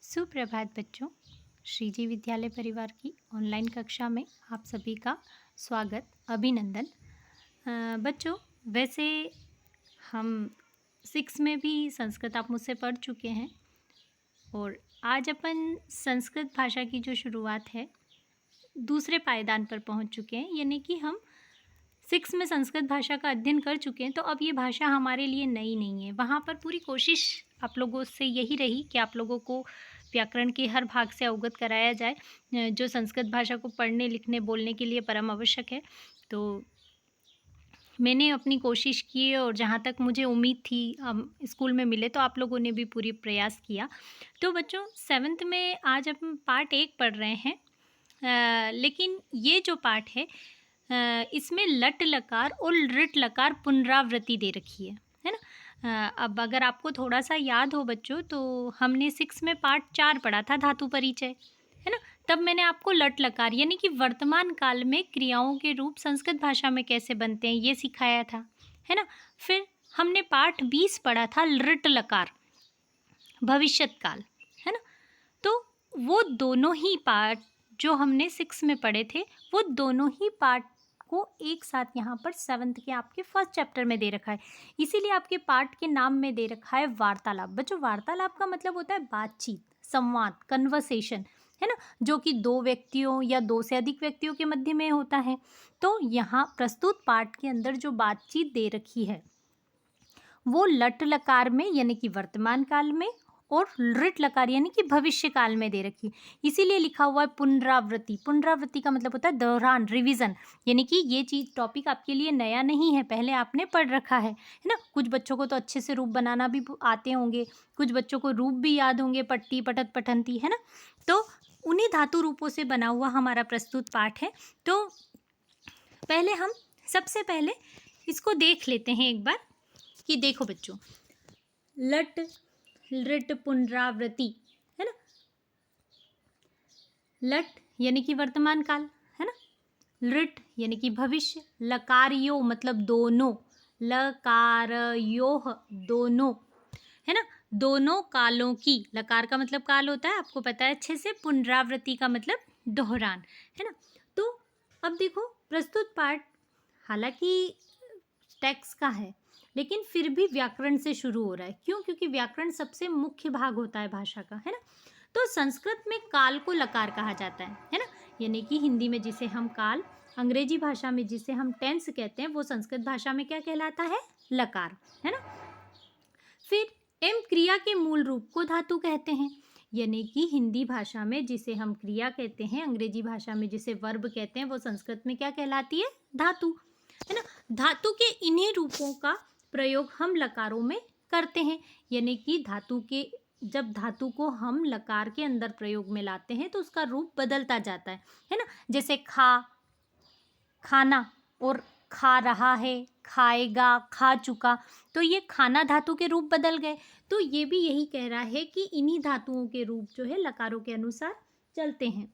सुप्रभात बच्चों। श्री जी विद्यालय परिवार की ऑनलाइन कक्षा में आप सभी का स्वागत, अभिनंदन। बच्चों, वैसे हम 6 में भी संस्कृत आप मुझसे पढ़ चुके हैं और आज अपन संस्कृत भाषा की जो शुरुआत है दूसरे पायदान पर पहुंच चुके हैं, यानी कि हम 6 में संस्कृत भाषा का अध्ययन कर चुके हैं। तो अब ये भाषा हमारे लिए नई नहीं है। वहाँ पर पूरी कोशिश आप लोगों से यही रही कि आप लोगों को व्याकरण के हर भाग से अवगत कराया जाए, जो संस्कृत भाषा को पढ़ने लिखने बोलने के लिए परम आवश्यक है। तो मैंने अपनी कोशिश की और जहाँ तक मुझे उम्मीद थी हम स्कूल में मिले तो आप लोगों ने भी पूरी प्रयास किया। तो बच्चों, 7th में आज हम पार्ट 1 पढ़ रहे हैं। लेकिन ये जो पाठ है इसमें लट लकार और लृट लकार पुनरावृत्ति दे रखी है ना। अब अगर आपको थोड़ा सा याद हो बच्चों, तो हमने 6 में पार्ट 4 पढ़ा था, धातु परिचय, है ना। तब मैंने आपको लट लकार यानी कि वर्तमान काल में क्रियाओं के रूप संस्कृत भाषा में कैसे बनते हैं ये सिखाया था, है ना। फिर हमने पाठ 20 पढ़ा था, लृट लकार, भविष्यत काल, है ना। तो वो दोनों ही पाठ जो हमने 6 में पढ़े थे, वो दोनों ही पाठ को एक साथ यहाँ पर 7th के आपके फर्स्ट चैप्टर में दे रखा है। इसीलिए आपके पाठ के नाम में दे रखा है वार्तालाप। बच्चों, वार्तालाप का मतलब होता है बातचीत, संवाद, कन्वर्सेशन, है ना, जो कि दो व्यक्तियों या दो से अधिक व्यक्तियों के मध्य में होता है। तो यहाँ प्रस्तुत पाठ के अंदर जो बातचीत दे रखी है वो लट लकार में यानी कि वर्तमान काल में और लृट लकार यानी कि भविष्य काल में दे रखी। इसीलिए लिखा हुआ है पुनरावृत्ति। पुनरावृत्ति का मतलब होता है दोहरान, रिवीजन, यानी कि ये चीज़ टॉपिक आपके लिए नया नहीं है, पहले आपने पढ़ रखा है ना। कुछ बच्चों को तो अच्छे से रूप बनाना भी आते होंगे, कुछ बच्चों को रूप भी याद होंगे, पट्टी पठत पठंती, है ना। तो उन्हीं धातु रूपों से बना हुआ हमारा प्रस्तुत पाठ है। तो पहले हम सबसे पहले इसको देख लेते हैं एक बार कि देखो बच्चों, लट लृट पुनरावृत्ति, है ना। लट यानी कि वर्तमान काल, है ना। लृट यानी कि भविष्य। लकार्यो मतलब दोनों, लकारयोः दोनों, है ना। दोनों कालों की, लकार का मतलब काल होता है, आपको पता है अच्छे से। पुनरावृत्ति का मतलब दोहरान, है ना। तो अब देखो, प्रस्तुत पाठ हालांकि टेक्स्ट का है, लेकिन फिर भी व्याकरण से शुरू हो रहा है। क्यों? क्योंकि व्याकरण सबसे मुख्य भाग होता है भाषा का, है ना। तो संस्कृत में काल को लकार कहा जाता है ना। यानी कि हिंदी में जिसे हम काल, अंग्रेजी भाषा में जिसे हम टेंस कहते हैं, वो संस्कृत भाषा में क्या कहलाता है? लकार, है ना। फिर एम क्रिया के मूल रूप को धातु कहते हैं, यानी कि हिंदी भाषा में जिसे हम क्रिया कहते हैं, अंग्रेजी भाषा में जिसे वर्ब कहते हैं, वो संस्कृत में क्या कहलाती है? धातु, है ना। धातु के इन्हीं रूपों का प्रयोग हम लकारों में करते हैं, यानी कि जब धातु को हम लकार के अंदर प्रयोग में लाते हैं तो उसका रूप बदलता जाता है ना। जैसे खा, खाना, और खा रहा है, खाएगा, खा चुका, तो ये खाना धातु के रूप बदल गए। तो ये भी यही कह रहा है कि इन्हीं धातुओं के रूप जो है लकारों के अनुसार चलते हैं।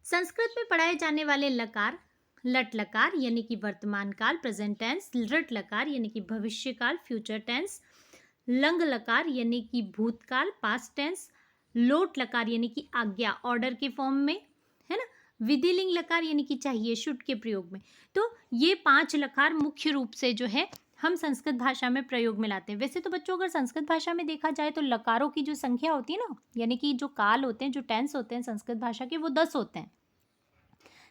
संस्कृत में पढ़ाए जाने वाले लकार लट लकार यानी कि वर्तमान काल, प्रेजेंट टेंस, लृट लकार यानी कि भविष्य काल, फ्यूचर टेंस, लंग लकार यानी कि भूतकाल, पास्ट टेंस, लोट लकार यानी कि आज्ञा, ऑर्डर के फॉर्म में, है ना, विधिलिंग लकार यानी कि चाहिए, शुड के प्रयोग में। तो ये 5 लकार मुख्य रूप से जो है हम संस्कृत भाषा में प्रयोग में लाते हैं। वैसे तो बच्चों, अगर संस्कृत भाषा में देखा जाए तो लकारों की जो संख्या होती है ना, यानी कि जो काल होते हैं, जो टेंस होते हैं संस्कृत भाषा के, वो 10 होते हैं,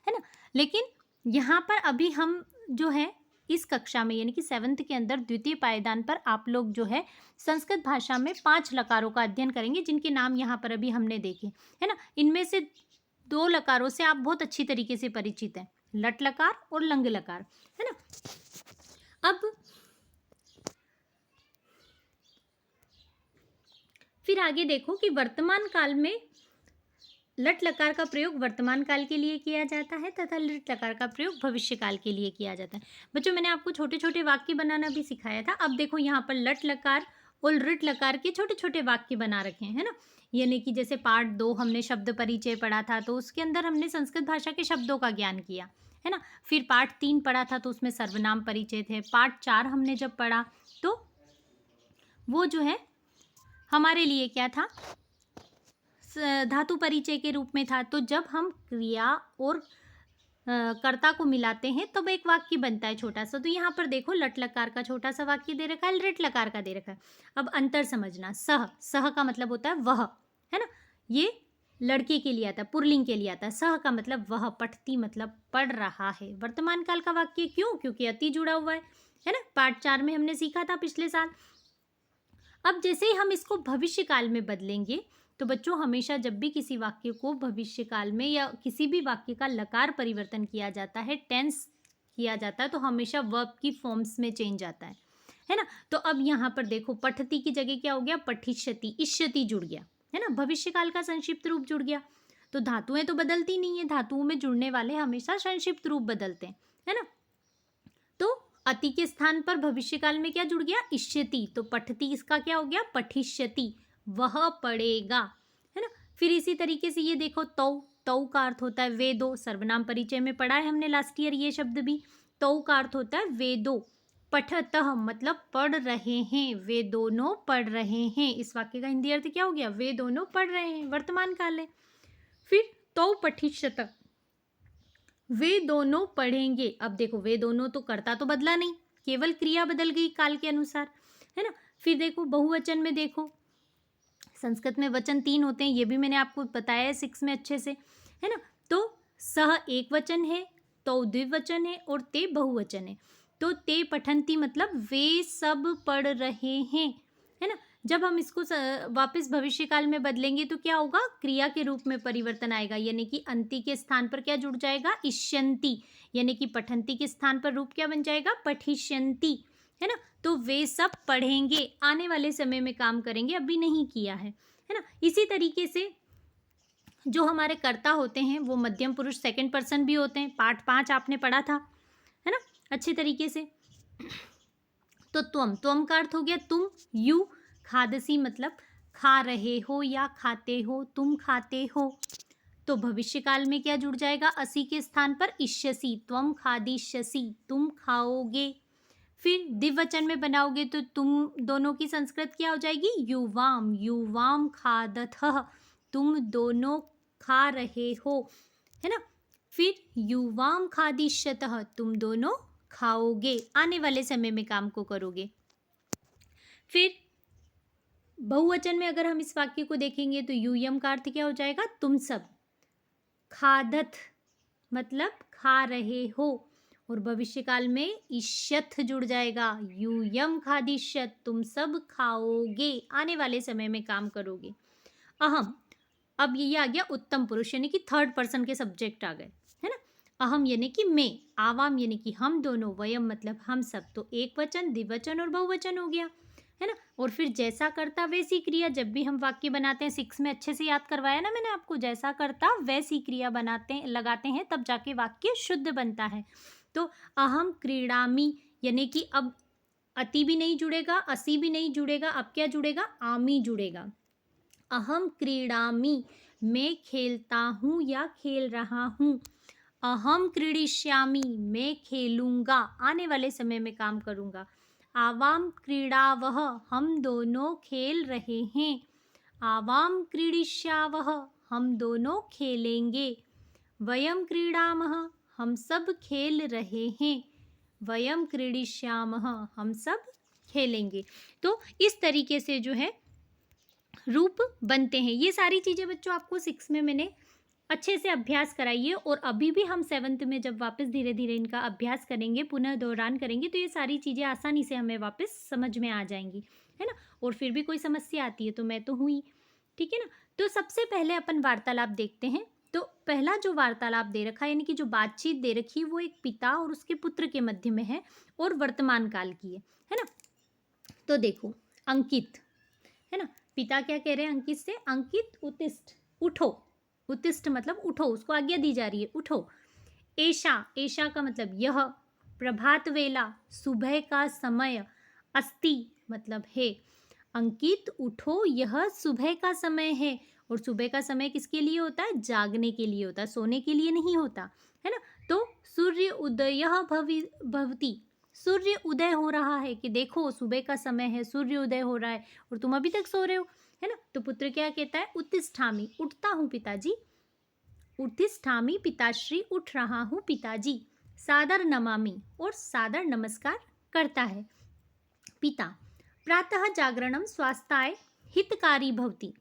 है ना। लेकिन यहाँ पर अभी हम जो है इस कक्षा में यानी कि 7th के अंदर द्वितीय पायदान पर आप लोग जो है संस्कृत भाषा में 5 लकारों का अध्ययन करेंगे, जिनके नाम यहाँ पर अभी हमने देखे, है ना। इनमें से 2 लकारों से आप बहुत अच्छी तरीके से परिचित हैं, लट लकार और लंग लकार, है ना। अब फिर आगे देखो कि वर्तमान काल में लट लकार का प्रयोग वर्तमान काल के लिए किया जाता है तथा लृट लकार का प्रयोग भविष्य काल के लिए किया जाता है। बच्चों, मैंने आपको छोटे छोटे वाक्य बनाना भी सिखाया था। अब देखो यहाँ पर लट लकार और लृट लकार के छोटे छोटे वाक्य बना रखे हैं, है ना। यानी कि जैसे पार्ट 2 हमने शब्द परिचय पढ़ा था, तो उसके अंदर हमने संस्कृत भाषा के शब्दों का ज्ञान किया, है ना। फिर पार्ट 3 पढ़ा था तो उसमें सर्वनाम परिचय थे। पार्ट 4 हमने जब पढ़ा तो वो जो है हमारे लिए क्या था? धातु परिचय के रूप में था। तो जब हम क्रिया और कर्ता को मिलाते हैं तब एक वाक्य बनता है छोटा सा। तो यहाँ पर देखो लट लकार का छोटा सा वाक्य दे रखा है, लृट लकार का दे रखा है। अब अंतर समझना, सह, सह का मतलब होता है वह, है ना, ये लड़के के लिए आता है, पुल्लिंग के लिए आता है। सह का मतलब वह, पठती मतलब पढ़ रहा है। वर्तमान काल का वाक्य क्यों? क्योंकि अति जुड़ा हुआ है ना, पार्ट 4 में हमने सीखा था पिछले साल। अब जैसे ही हम इसको भविष्य काल में बदलेंगे तो बच्चों हमेशा जब भी किसी वाक्य को भविष्य काल में या किसी भी वाक्य का लकार परिवर्तन किया जाता है, टेंस किया जाता है, तो हमेशा वर्ब की फॉर्म्स में चेंज आता है ना। तो अब यहाँ पर देखो पठती की जगह क्या हो गया? पठिष्यति, इष्यति जुड़ गया, है ना, भविष्य काल का संक्षिप्त रूप जुड़ गया। तो धातुएं तो बदलती नहीं है, धातुओं में जुड़ने वाले हमेशा संक्षिप्त रूप बदलते हैं, है ना। तो अति के स्थान पर भविष्य काल में क्या जुड़ गया? इष्यति। तो पठती इसका क्या हो गया? पठिष्यति, वह पढ़ेगा, है ना। फिर इसी तरीके से ये देखो तौ, तौ का अर्थ होता है वे दो। सर्वनाम परिचय में पढ़ा है हमने लास्ट ईयर ये शब्द भी। तौ का अर्थ होता है वे दो। पठतः मतलब पढ़ रहे हैं, वे दोनों पढ़ रहे हैं। इस वाक्य का हिंदी अर्थ क्या हो गया? वे दोनों पढ़ रहे हैं, वर्तमान काल है। फिर तौ पठिष्यत, वे दोनों पढ़ेंगे। अब देखो वे दोनों तो कर्ता तो बदला नहीं, केवल क्रिया बदल गई काल के अनुसार, है ना। फिर देखो बहुवचन में देखो, संस्कृत में वचन 3 होते हैं, ये भी मैंने आपको बताया है 6 में अच्छे से, है ना। तो सह एक वचन है, तो द्विवचन है और ते बहुवचन है। तो ते पठंती मतलब वे सब पढ़ रहे हैं, है ना। जब हम इसको वापस भविष्य काल में बदलेंगे तो क्या होगा? क्रिया के रूप में परिवर्तन आएगा, यानी कि अंति के स्थान पर क्या जुड़ जाएगा? इष्यंती, यानी कि पठंती के स्थान पर रूप क्या बन जाएगा? पठिष्यंती, है ना। तो वे सब पढ़ेंगे, आने वाले समय में काम करेंगे, अभी नहीं किया है ना। इसी तरीके से जो हमारे कर्ता होते हैं वो मध्यम पुरुष सेकंड पर्सन भी होते हैं, पार्ट 5 आपने पढ़ा था, है ना, अच्छे तरीके से। तो त्वम का अर्थ हो गया तुम, यू, खादसी मतलब खा रहे हो या खाते हो, तुम खाते हो। तो भविष्य काल में क्या जुड़ जाएगा? असी के स्थान पर इष्यसि, त्वम खादिष्यसि, तुम खाओगे। फिर द्विवचन में बनाओगे तो तुम दोनों की संस्कृत क्या हो जाएगी? युवाम, युवाम खादथः, तुम दोनों खा रहे हो, है ना। फिर युवाम खादिष्यतः, तुम दोनों खाओगे, आने वाले समय में काम को करोगे। फिर बहुवचन में अगर हम इस वाक्य को देखेंगे तो यूयम का अर्थ क्या हो जाएगा? तुम सब। खादथ मतलब खा रहे हो, और भविष्य काल में इष्यथ जुड़ जाएगा, यूयम खादिष्यत, तुम सब खाओगे, आने वाले समय में काम करोगे। अहम, अब ये आ गया उत्तम पुरुष, यानी कि थर्ड पर्सन के सब्जेक्ट आ गए, है ना। अहम यानी कि मैं, आवाम यानी कि हम दोनों, वयम मतलब हम सब। तो एक वचन, द्विवचन और बहुवचन हो गया, है ना। और फिर जैसा करता वैसी क्रिया, जब भी हम वाक्य बनाते हैं, 6 में अच्छे से याद करवाया ना मैंने आपको, जैसा करता वैसी क्रिया बनाते हैं, लगाते हैं, तब जाके वाक्य शुद्ध बनता है। तो अहम क्रीडामी, यानी कि अब अति भी नहीं जुड़ेगा, असी भी नहीं जुड़ेगा, अब क्या जुड़ेगा? आमी जुड़ेगा। अहम क्रीडामी, मैं खेलता हूँ या खेल रहा हूँ। अहम क्रीडिष्यामि, मैं खेलूंगा, आने वाले समय में काम करूंगा। आवाम क्रीडावह, हम दोनों खेल रहे हैं। आवाम क्रीडिष्यावह, हम दोनों खेलेंगे। वयम क्रीडामः, हम सब खेल रहे हैं। वयम क्रीडिष्यामः, हम सब खेलेंगे। तो इस तरीके से जो है रूप बनते हैं। ये सारी चीज़ें बच्चों आपको 6 में मैंने अच्छे से अभ्यास कराइए, और अभी भी हम 7th में जब वापस धीरे धीरे इनका अभ्यास करेंगे, पुनः दोहरान करेंगे, तो ये सारी चीज़ें आसानी से हमें वापस समझ में आ जाएंगी, है ना। और फिर भी कोई समस्या आती है तो मैं तो हूँ ही, ठीक है ना। तो सबसे पहले अपन वार्तालाप देखते हैं। तो पहला जो वार्तालाप दे रखा है, यानी कि जो बातचीत दे रखी है, वो एक पिता और उसके पुत्र के मध्य में है और वर्तमान काल की है ना। तो देखो अंकित, है ना, पिता क्या कह रहे हैं अंकित से? अंकित उत्तिष्ठ, उठो। उत्तिष्ठ मतलब उठो, उसको आज्ञा दी जा रही है, उठो। एषा, एषा का मतलब यह। प्रभात वेला, सुबह का समय। अस्ति मतलब है। अंकित उठो, यह सुबह का समय है। और सुबह का समय किसके लिए होता है? जागने के लिए होता है, सोने के लिए नहीं होता, है ना। तो सूर्य उदय भवति, सूर्य उदय हो रहा है, कि देखो सुबह का समय है, सूर्य उदय हो रहा है और तुम अभी तक सो रहे हो, है ना। तो पुत्र क्या कहता है, उत्तिष्ठामि, उठता हूँ पिताजी, उत्तिष्ठामि पिताश्री, उठ रहा हूँ पिताजी। सादर नमामि, और सादर नमस्कार करता है। पिता, प्रातः जागरणम स्वास्थ्याय हितकारी भवति,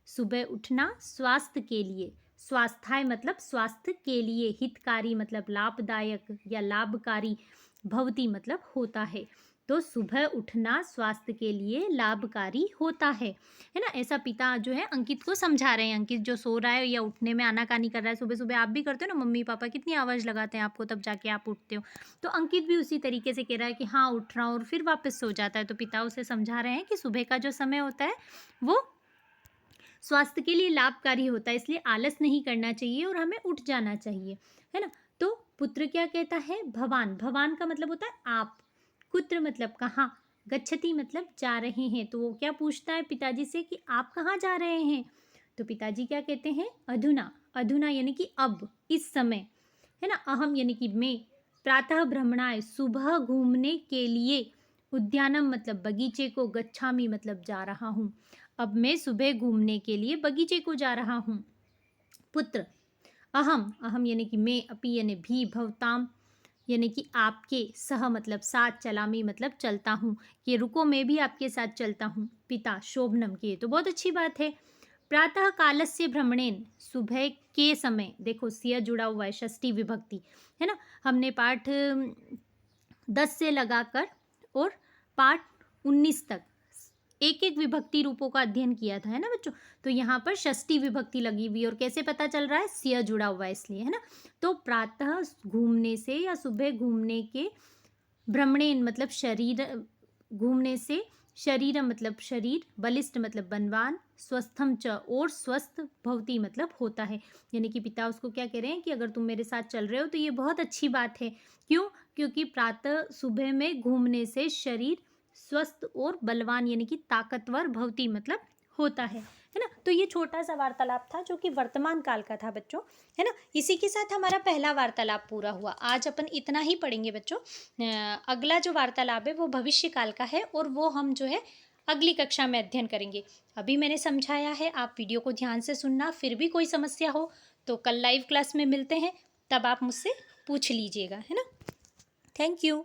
सुबह उठना स्वास्थ्य के लिए, स्वास्थ्याय मतलब स्वास्थ्य के लिए, हितकारी मतलब लाभदायक या लाभकारी, भवति मतलब होता है। तो सुबह उठना स्वास्थ्य के लिए लाभकारी होता है ना। ऐसा पिता जो है अंकित को समझा रहे हैं। अंकित जो सो रहा है या उठने में आनाकानी कर रहा है, सुबह सुबह आप भी करते हो ना, मम्मी पापा कितनी आवाज़ लगाते हैं आपको, तब जाके आप उठते हो। तो अंकित भी उसी तरीके से कह रहा है कि हाँ उठ रहा हूँ, और फिर वापस सो जाता है। तो पिता उसे समझा रहे हैं कि सुबह का जो समय होता है वो स्वास्थ्य के लिए लाभकारी होता है, इसलिए आलस नहीं करना चाहिए और हमें उठ जाना चाहिए, है ना। तो पुत्र क्या कहता है, भवान, भवान का मतलब होता है आप, कुत्र मतलब कहाँ, गच्छति मतलब जा रहे हैं। तो वो क्या पूछता है पिताजी से कि आप कहाँ जा रहे हैं। तो पिताजी क्या कहते हैं, अधुना, अधुना यानी कि अब, इस समय, है ना। अहम यानी कि मैं, प्रातः भ्रमणाय सुबह घूमने के लिए, उद्यानम मतलब बगीचे को, गच्छामि मतलब जा रहा हूँ, अब मैं सुबह घूमने के लिए बगीचे को जा रहा हूँ। पुत्र, अहम, अहम यानी कि मैं, अपि यानी भी, भवताम यानी कि आपके, सह मतलब साथ, चलामी मतलब चलता हूँ, कि रुको मैं भी आपके साथ चलता हूँ। पिता, शोभनम, की तो बहुत अच्छी बात है। प्रातः कालस्य भ्रमणेन, सुबह के समय, देखो सिया जुड़ा हुआ है, षष्ठी विभक्ति, है ना। हमने पाठ 10 से लगाकर और पाठ 19 तक एक एक विभक्ति रूपों का अध्ययन किया था, है ना बच्चों। तो यहाँ पर षष्ठी विभक्ति लगी हुई, और कैसे पता चल रहा है, सिया जुड़ा हुआ है इसलिए, है ना। तो प्रातः घूमने से या सुबह घूमने के, भ्रमणेन मतलब शरीर, घूमने से, शरीर मतलब शरीर, बलिष्ठ मतलब बलवान, स्वस्थम च और स्वस्थ, भवती मतलब होता है। यानी कि पिता उसको क्या कह रहे हैं कि अगर तुम मेरे साथ चल रहे हो तो ये बहुत अच्छी बात है। क्यों, क्योंकि प्रातः सुबह में घूमने से शरीर स्वस्थ और बलवान यानी कि ताकतवर, भवती मतलब होता है ना। तो ये छोटा सा वार्तालाप था जो कि वर्तमान काल का था बच्चों, है ना। इसी के साथ हमारा पहला वार्तालाप पूरा हुआ। आज अपन इतना ही पढ़ेंगे बच्चों। अगला जो वार्तालाप है वो भविष्य काल का है, और वो हम जो है अगली कक्षा में अध्ययन करेंगे। अभी मैंने समझाया है, आप वीडियो को ध्यान से सुनना। फिर भी कोई समस्या हो तो कल लाइव क्लास में मिलते हैं, तब आप मुझसे पूछ लीजिएगा, है ना। Thank you.